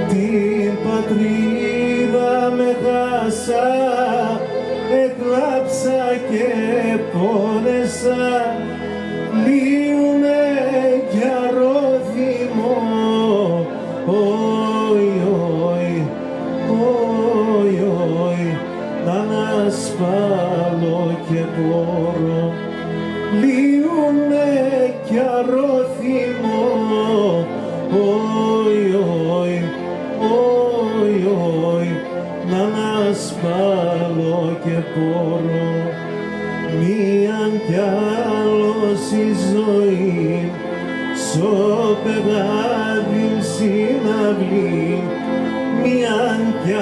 την πατρίδα με χάσα, έκλαψα και πόνεσα, λύουνε κι αρρώθυμο, όι, όι, όι, όι, να ανασπάλω και πόρο, λύουνε κι αρρώθυμο, όι, όι, όι, όι, να ανασπάλω και πόρο. Μίαν κι άλλος η ζωή, σο πεγάδι συναυλή, μίαν κι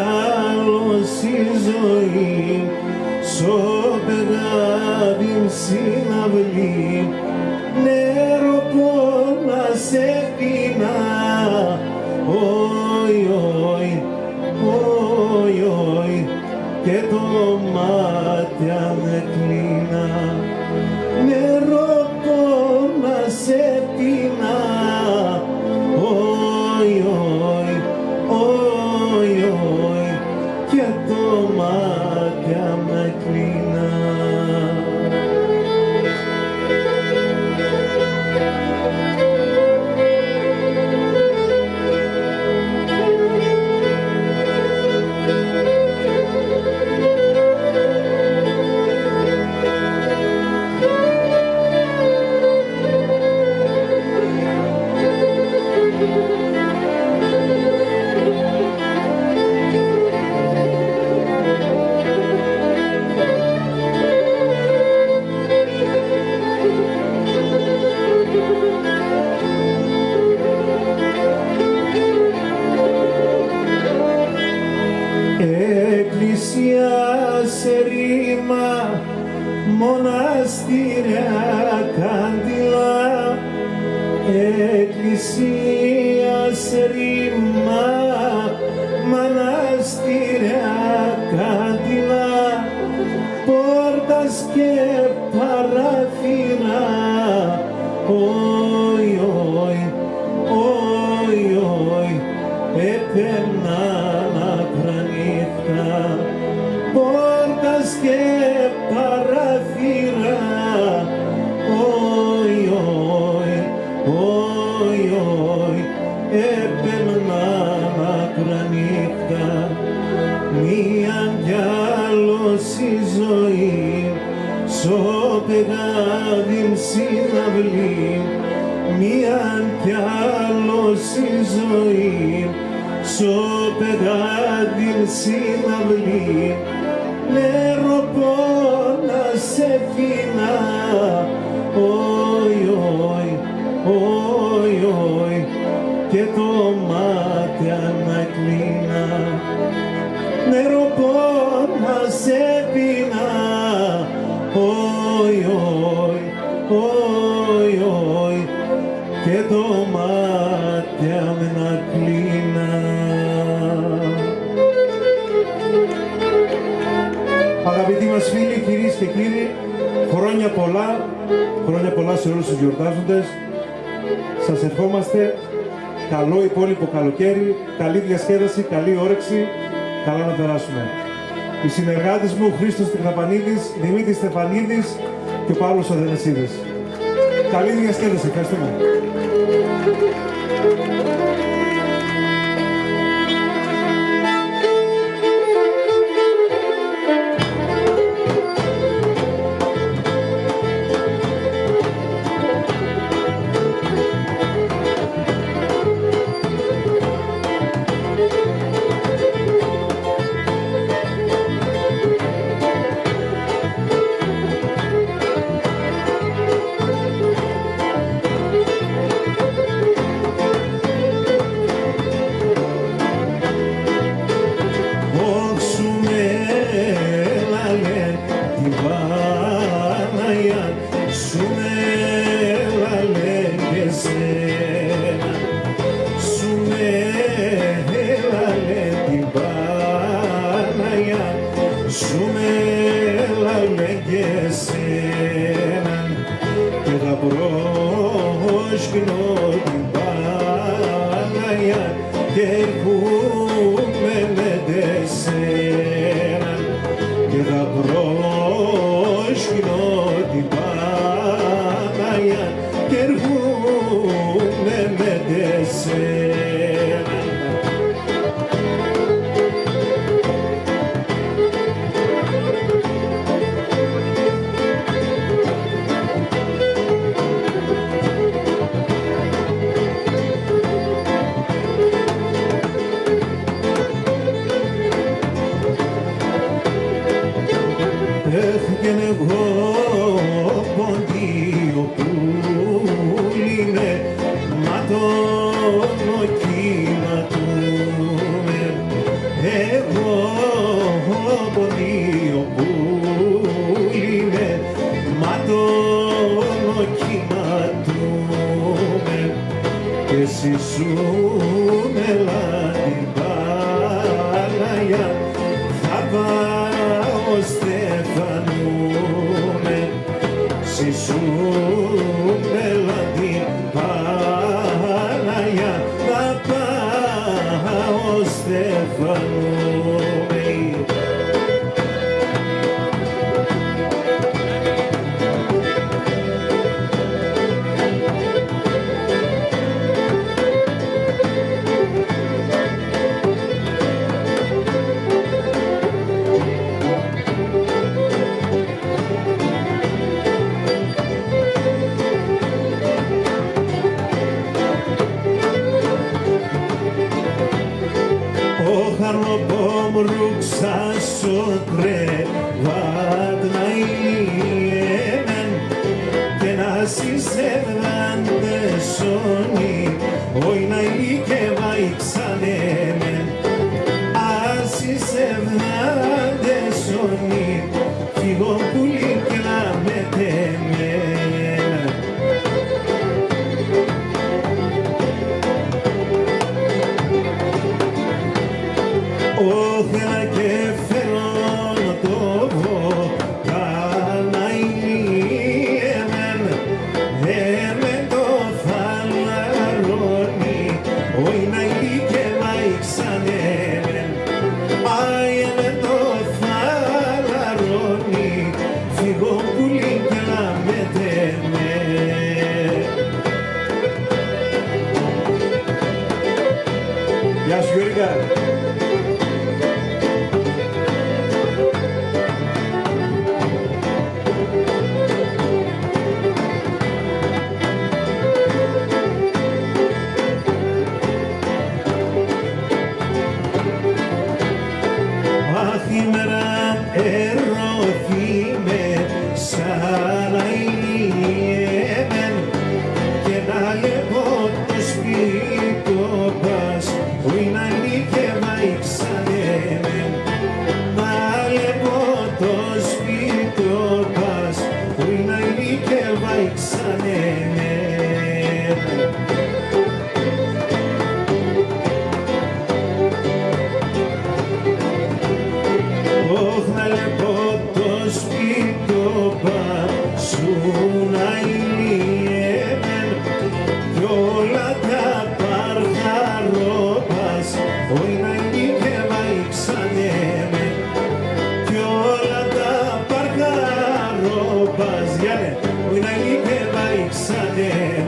άλλος η ζωή, σο πεγάδι συναυλή, νερό πόνα σε πεινά, όι, όι, όι, όι, και το μάτια με κλείνα, νερό πόνα σε πεινά, όι, όι, όι, όι, και το μάτια με κλείνα. Εκκλησία σε ρήμα, μοναστήρια κάντιλα, εκκλησία σε ρήμα, μοναστήρια κάντιλα, πόρτας και παράθυρα, όι, όι, όι, όι, έπαιρναν άκρα νύχτα, πόρτας και παράθυρα, όι, όι, όι, όι, έπαιρναν άκρα νύχτα, μίαν κι άλλος η ζωή, σο πεγάδιν συναυλή, μίαν κι άλλος η ζωή, σο πεγάδιν συναυλή, νερό πόνα σε πεινά, όι, όι, όι, όι, και το μάτια να κλείνα, νερό πόνα σε πεινά, όι, όι, όι, όι, και το μάτια με να κλείνα. Αγαπητοί μας φίλοι, κυρίες και κύριοι, χρόνια πολλά σε όλους τους γιορτάζοντες. Σας ευχόμαστε καλό υπόλοιπο καλοκαίρι, καλή διασκέδαση, καλή όρεξη, καλά να περάσουμε. Οι συνεργάτες μου, Χρήστος Τριχναπανίδης, Δημήτρης Στεφανίδης και ο Παύλος Οδενεσίδης. Καλή διασκέδαση, ευχαριστούμε. πρόσκυνο την Παναγιά και έρχομαι με τεσσέρα και θα προσκυνώ την Παναγιά και έρχομαι με τεσσέρα. Έφυγεν εγώ ποντίο πουλίνε, μα τον κύμα του εγώ ποντίο πουλίνε, μα τον κύμα του και εσύ σου μελά την Παναγιά θα πάω στεφανούμε, si σου μέλα την Παναγιά θα πάω στεφανούμε. Ρούξα σου κρεβάτ να ηλίεμεν και να συσσεύδαντε σόνι, όι να ηλίκευα ηξανέμεν. Ας συσσεύδαντε σόνι, φύγω πουλί και να μετεμέν. Όχνα και φέρον το βόκανα ηλίεμεν, εμεν το θαλαρώνει, όι να ηλίκευα ηξανέμεν. Άι εμεν το θαλαρώνει, φύγω πουλί και να μετεμέν. Γεια σου Γιώργα. Ημέρα ερώθημε σαν να ηλίεμεν και να λέγω το σπίτι πας, όι να ηλίκευα ηξανέμεν. Να λέγω το σπίτι πας, όι να ηλίκευα ηξανέμεν. Να λέγω το σπίτι σου να ηλίεμεν κι όλα τα παρχαρόπας, όι να ηλίκευα ηξανέμεν κι όλα τα παρχαρόπας, γιάνε, όι να ηλίκευα ηξανέμεν.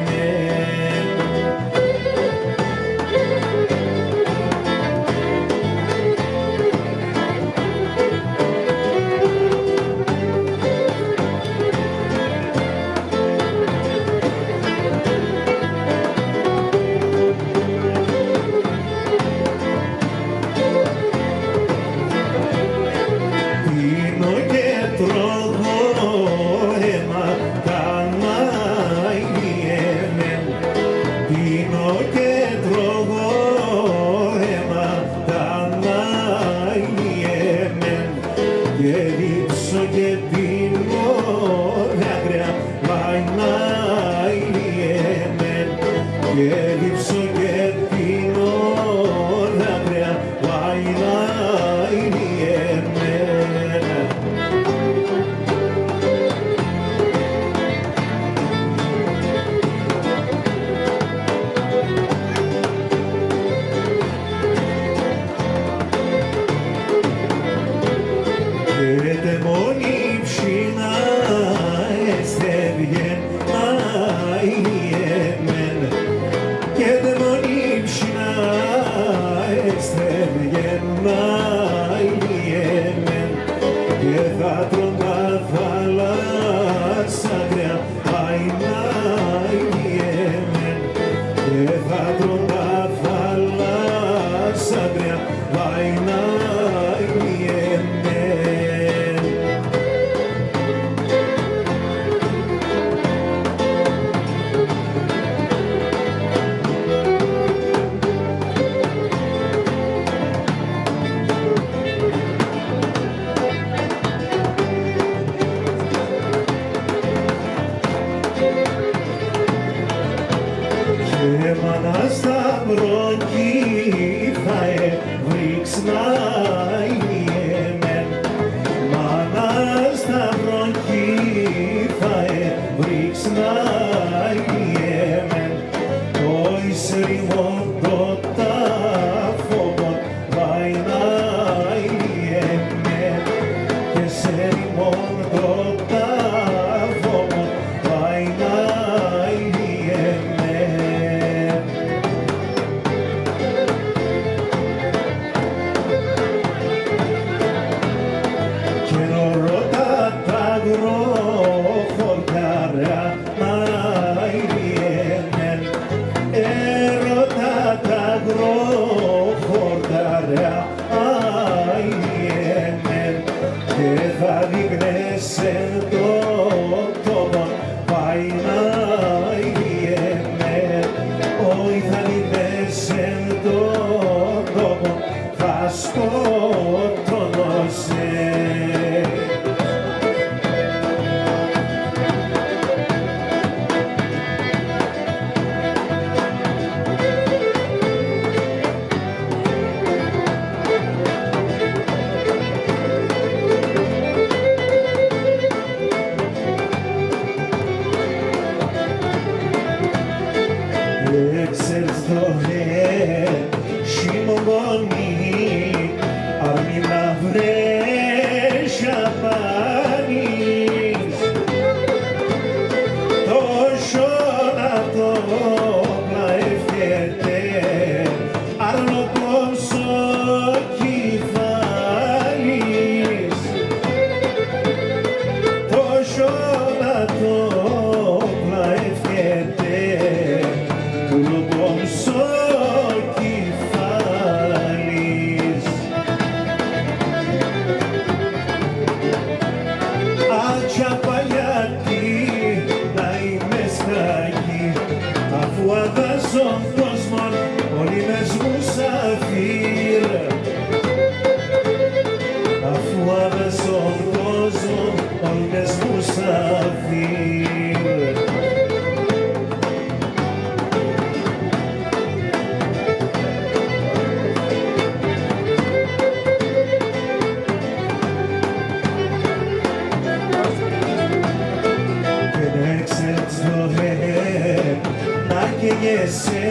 βγαίνα ηλιεμέν και θα τρων τα θάλασσα αγριά αϊνά ηλιεμέν και θα τρων τα θάλασσα αγριά αϊνά ηλιεμέν. Και μάνα σταυρόκι θα εβρίξνα ηλιεμέν, μάνα σταυρόκι θα εβρίξνα ηλιεμέν, το εισρήμον το τάφωμον βαϊνά ηλιεμέν και σε ρήμον το τάφωμον βαϊνά ηλιεμέν. Θα δείχνεσαι το τόπον βαϊνά ηλιεμέν, όχι θα δείχνεσαι το τόπον θα σκοτώνωσαι. Ξέρεις το χειμωνί, αν μην να βρες απάνεις, τόσο να το πλαεύκεται, άρνο κόψω κεφάλεις, τόσο να το πλαεύκεται, πόσο κεφάλεις. Άτια παλιάτη να είμαι σκάκι, αφού αδάζω κόσμον όλοι μες μου σαφύρ, αφού αδάζω κόσμον όλοι μες μου σαφύρ. Να καίγεσαι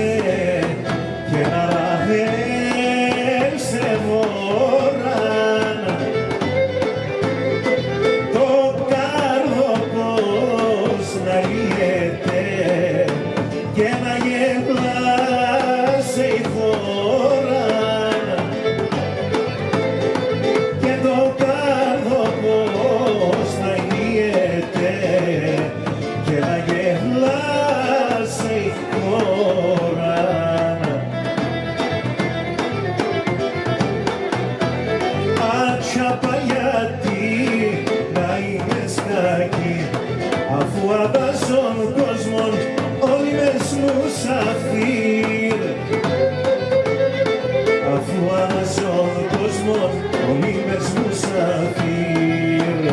και να ραβεύσε μωράν, το καρδοκός να λύεται και να γελάσει η χώρα, και το καρδοκός να λύεται και να γελάσει η χώρα. Άτια παλιάτη να είναι σκάκι, αφού αδάζον κόσμον όλοι μες μου σαφύρ, αφού αδάζον κόσμον όλοι μες μου σαφύρ.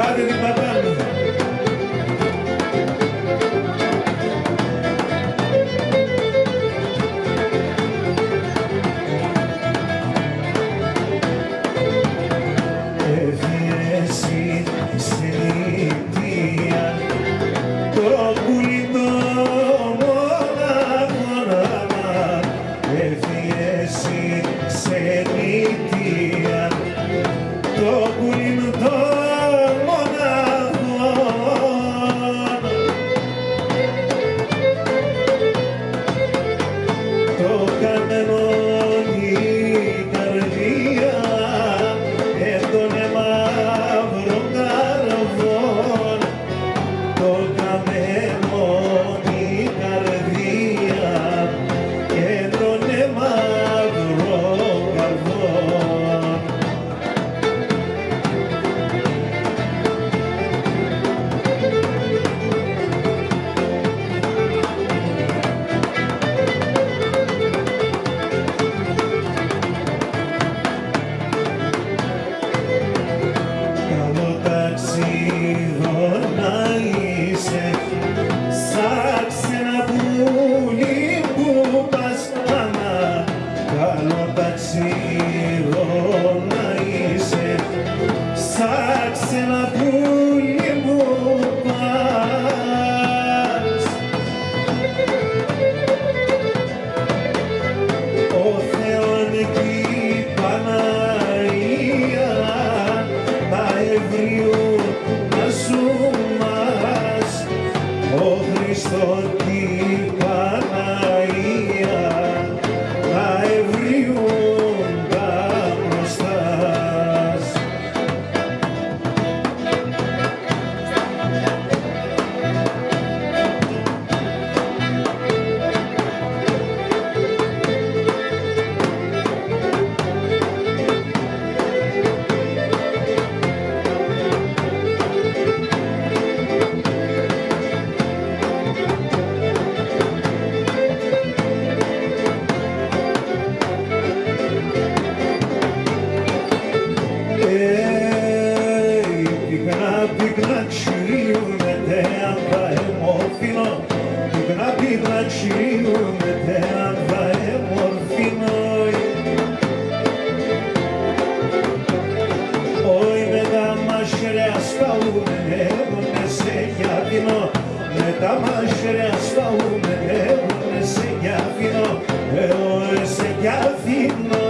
Άντε την πατάνε. Έφυγες στην νηπία, το πουλί το πίγνα ξυρίουνε τε αν θα εμορφινώ, πίγνα ξυρίουνε τε αν θα εμορφινώ. Όχι με τα μαχαίρια σπαούμενε σε για βινό, με τα μαχαίρια σπαούμενε σε για βινό, σε για βινό.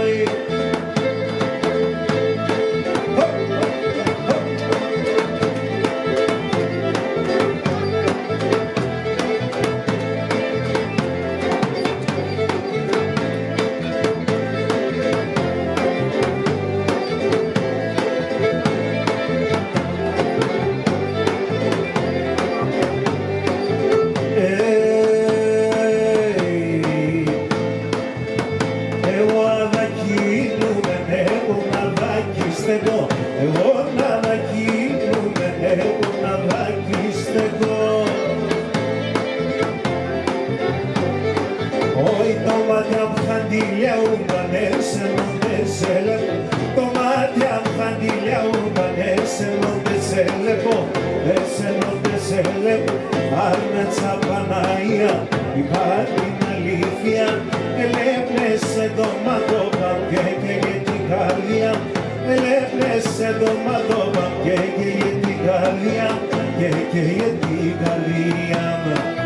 Εγώ να ανακοίνουμε, εγώ να δακίστεγω. Όχι το μάτια μου χαντιλιαούμανε σε μοντεζέλε, το μάτια μου χαντιλιαούμανε σε μοντεζέλε, σε μοντεζέλε, άρμε τσαπαναία, είπα την αλήθεια, ελέπνεσαι το ματόπαν και για την καρδιά. Ελέπνεσαι το ματόπαν και για την καρδιά, και για την καρδιά.